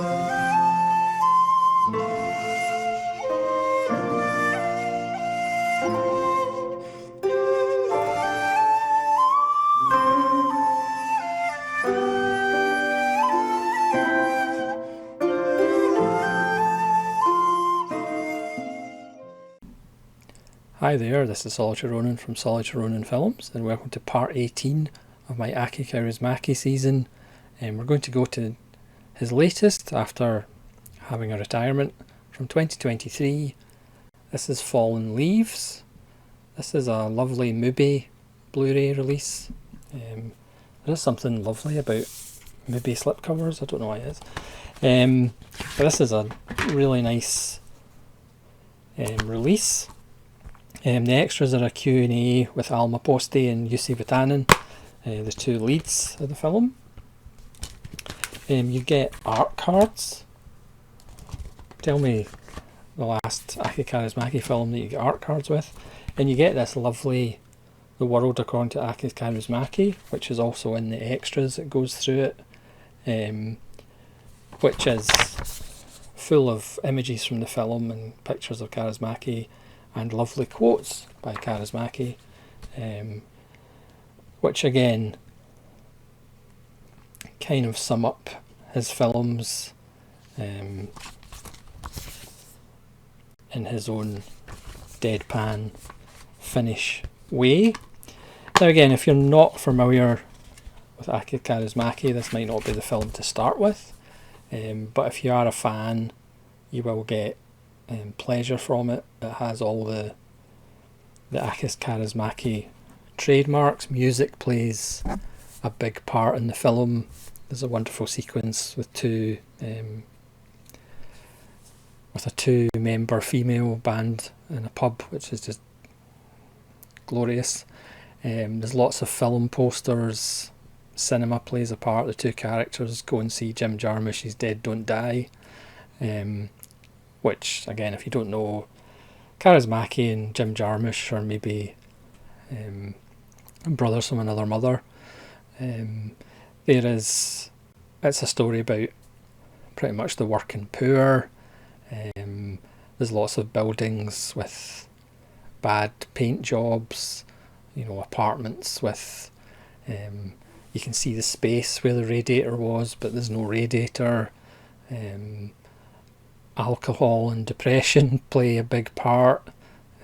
Hi there, this is Solitary Ronin from Solitary Ronin Films, and welcome to part 18 of my Aki Kaurismaki season. And we're going to go to his latest after having a retirement from 2023. This is Fallen Leaves. This is a lovely Mubi Blu-ray release. There is something lovely about Mubi slipcovers, I don't know why it is. But this is a really nice release. The extras are a Q&A with Alma Poste and Jussi Vatanen, the two leads of the film. You get art cards. Tell me the last Aki Kaurismaki film that you get art cards with. And you get this lovely The World According to Aki Kaurismaki, which is also in the extras that goes through it, which is full of images from the film and pictures of Kaurismaki and lovely quotes by Kaurismaki, which again kind of sum up his films in his own deadpan Finnish way. Now again, if you're not familiar with Aki Kaurismaki, this might not be the film to start with, but if you are a fan, you will get pleasure from it. It has all the Aki Kaurismaki trademarks. Music plays a big part in the film. There's a wonderful sequence with a two-member female band in a pub, which is just glorious. There's lots of film posters. Cinema plays a part. The two characters go and see Jim Jarmusch's Dead Don't Die, which, again, if you don't know, Kaurismaki and Jim Jarmusch are maybe brothers from another mother. It's a story about pretty much the working poor. There's lots of buildings with bad paint jobs, apartments with, you can see the space where the radiator was, but there's no radiator. Alcohol and depression play a big part.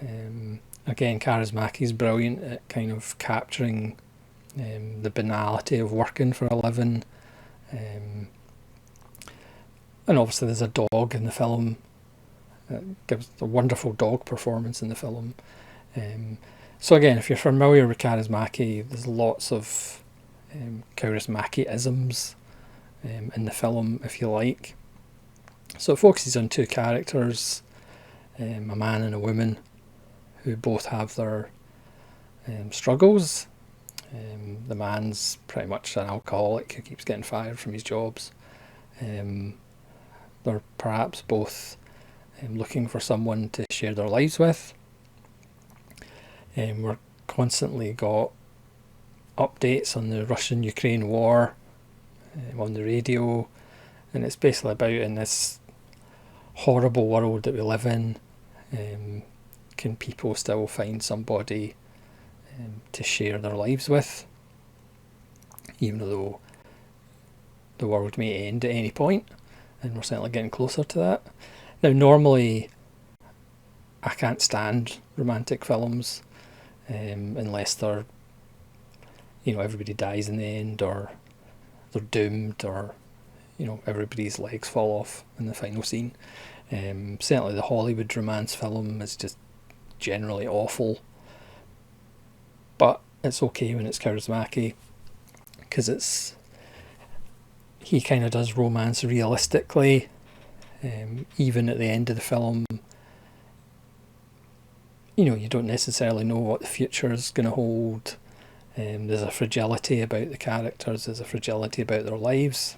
Again, Kaurismaki's brilliant at kind of capturing the banality of working for a living. And obviously there's a dog in the film. It gives a wonderful dog performance in the film. So again, if you're familiar with Kaurismaki, there's lots of Kaurismaki-isms in the film, if you like. So it focuses on two characters, a man and a woman, who both have their struggles. The man's pretty much an alcoholic who keeps getting fired from his jobs. They're perhaps both looking for someone to share their lives with. We're constantly got updates on the Russian-Ukraine war on the radio, and it's basically about, in this horrible world that we live in, can people still find somebody to share their lives with, even though the world may end at any point, and we're certainly getting closer to that. Now, normally I can't stand romantic films unless they're, everybody dies in the end, or they're doomed, or everybody's legs fall off in the final scene. Certainly the Hollywood romance film is just generally awful, but it's okay when it's Kaurismaki, because he kind of does romance realistically. Even at the end of the film, you don't necessarily know what the future is going to hold. There's a fragility about the characters, there's a fragility about their lives.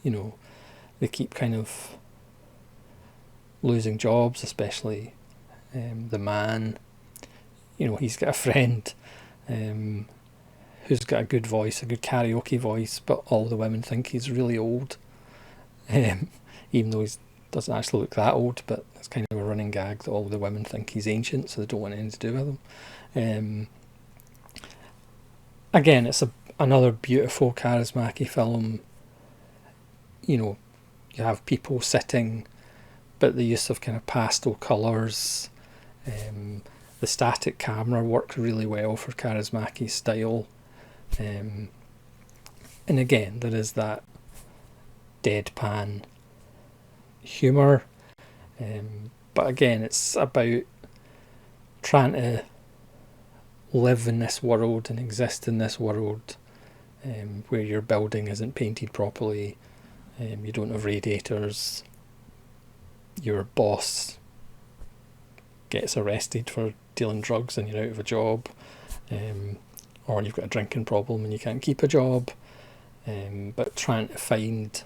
They keep kind of losing jobs, especially the man. He's got a friend who's got a good voice, a good karaoke voice, but all the women think he's really old. even though he doesn't actually look that old, but it's kind of a running gag that all the women think he's ancient, so they don't want anything to do with him. Again, it's another beautiful Kaurismaki film. You have people sitting, but the use of kind of pastel colours, the static camera worked really well for Kaurismaki's style. And again, there is that deadpan humour, but again, it's about trying to live in this world and exist in this world where your building isn't painted properly, you don't have radiators, your boss gets arrested for dealing drugs and you're out of a job, or you've got a drinking problem and you can't keep a job, but trying to find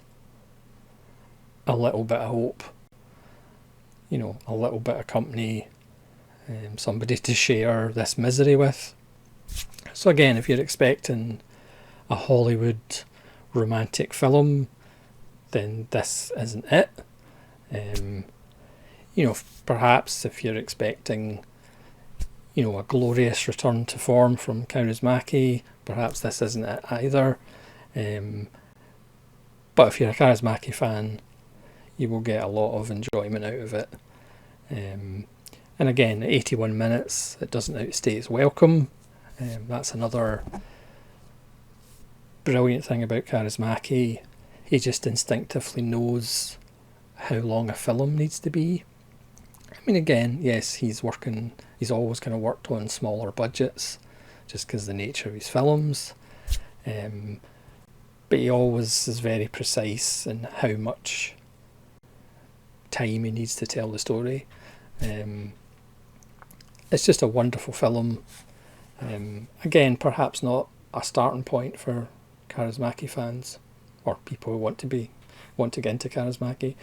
a little bit of hope, a little bit of company, somebody to share this misery with. So again, if you're expecting a Hollywood romantic film, then this isn't it. Perhaps if you're expecting, a glorious return to form from Kaurismaki, perhaps this isn't it either. But if you're a Kaurismaki fan, you will get a lot of enjoyment out of it. And again, 81 minutes, it doesn't outstay its welcome. That's another brilliant thing about Kaurismaki. He just instinctively knows how long a film needs to be. I mean, again, yes, he's always kind of worked on smaller budgets, just because of the nature of his films. But he always is very precise in how much time he needs to tell the story. It's just a wonderful film. Again, perhaps not a starting point for Kaurismaki fans or people who want to get into Kaurismaki.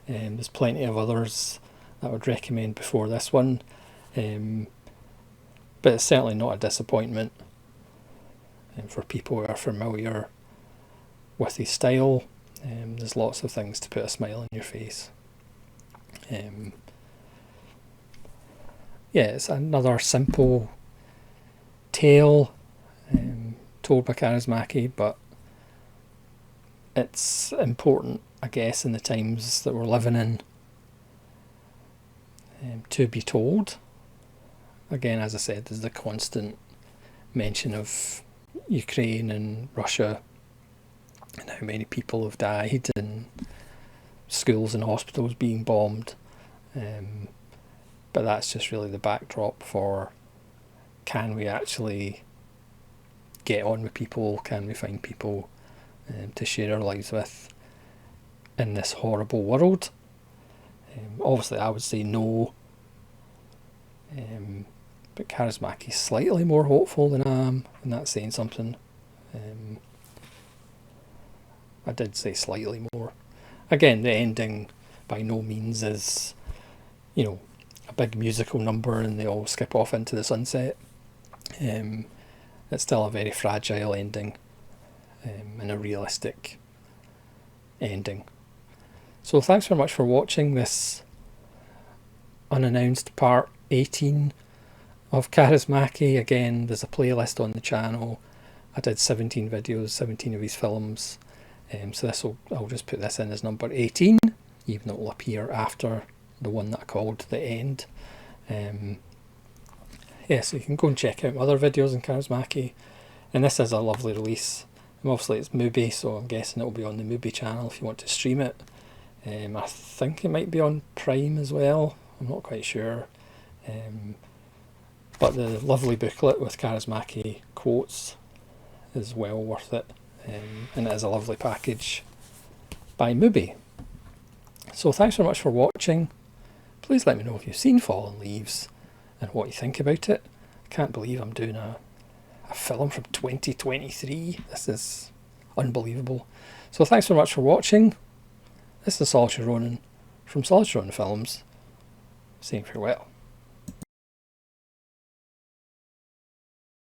There's plenty of others that I would recommend before this one, but it's certainly not a disappointment. For people who are familiar with his style, there's lots of things to put a smile on your face. It's another simple tale told by Kaurismaki, but it's important, I guess, in the times that we're living in, to be told. Again, as I said, there's the constant mention of Ukraine and Russia and how many people have died and schools and hospitals being bombed, but that's just really the backdrop for, can we actually get on with people, can we find people to share our lives with in this horrible world? Obviously I would say no, but Kaurismaki's slightly more hopeful than I am, and that's saying something. I did say slightly more. Again, the ending by no means is, a big musical number and they all skip off into the sunset. It's still a very fragile ending, and a realistic ending. So thanks very much for watching this unannounced part 18 of Kaurismaki. Again, there's a playlist on the channel. I did 17 videos, 17 of his films. So I'll just put this in as number 18, even though it will appear after the one that I called The End. So you can go and check out my other videos on Kaurismaki. And this is a lovely release. Obviously it's Mubi, so I'm guessing it'll be on the Mubi channel if you want to stream it. I think it might be on Prime as well, I'm not quite sure. But the lovely booklet with Kaurismaki quotes is well worth it. And it is a lovely package by Mubi. So thanks very much for watching. Please let me know if you've seen Fallen Leaves and what you think about it. I can't believe I'm doing a film from 2023. This is unbelievable. So thanks very much for watching. This is Solitary Ronin from Solitary Ronin Films, saying farewell.